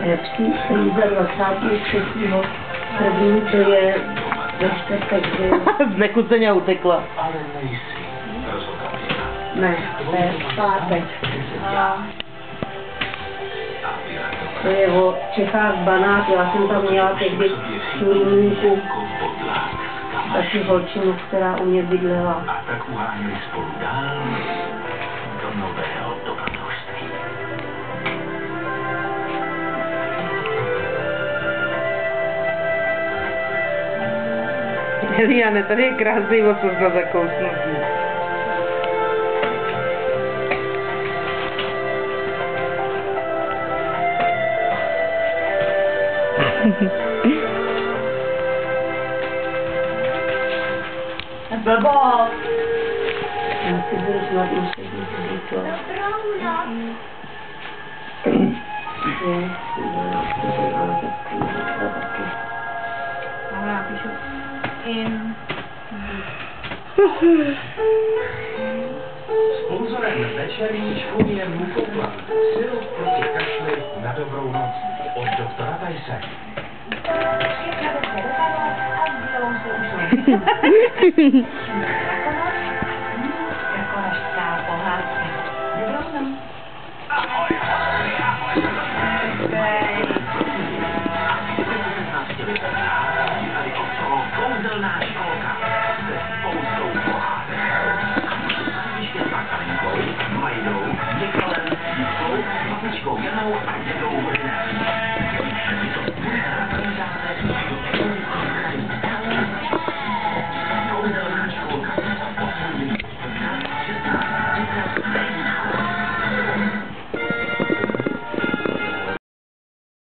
Přijít za 23. první, to je ve čtvrtek, že jo? Znekuceně utekla. Ne, to je pátek. To je o Čechách Banát, já jsem tam měla tehdy miminku, taky holčinu, která u mě bydlela. A tak uháněli spolu dál do nového dobrodružství. Eliane, tady je krásný ocas na zakousnutí. Blbo! Já si budu snad muset říkat. Ahora píšu Sponzorem večerníčku je Mukoplan. Sirup proti kašli na dobrou noc. Od doktora Tajse. jako hezká pohádka. Dobrou noc. Ahoj, ahoj, ahoj. Tady okolo kouzelná školka se spoustou pohádek. S Malinkou, Majdou, Nikolem, Jitkou, babičkou Janou a dědou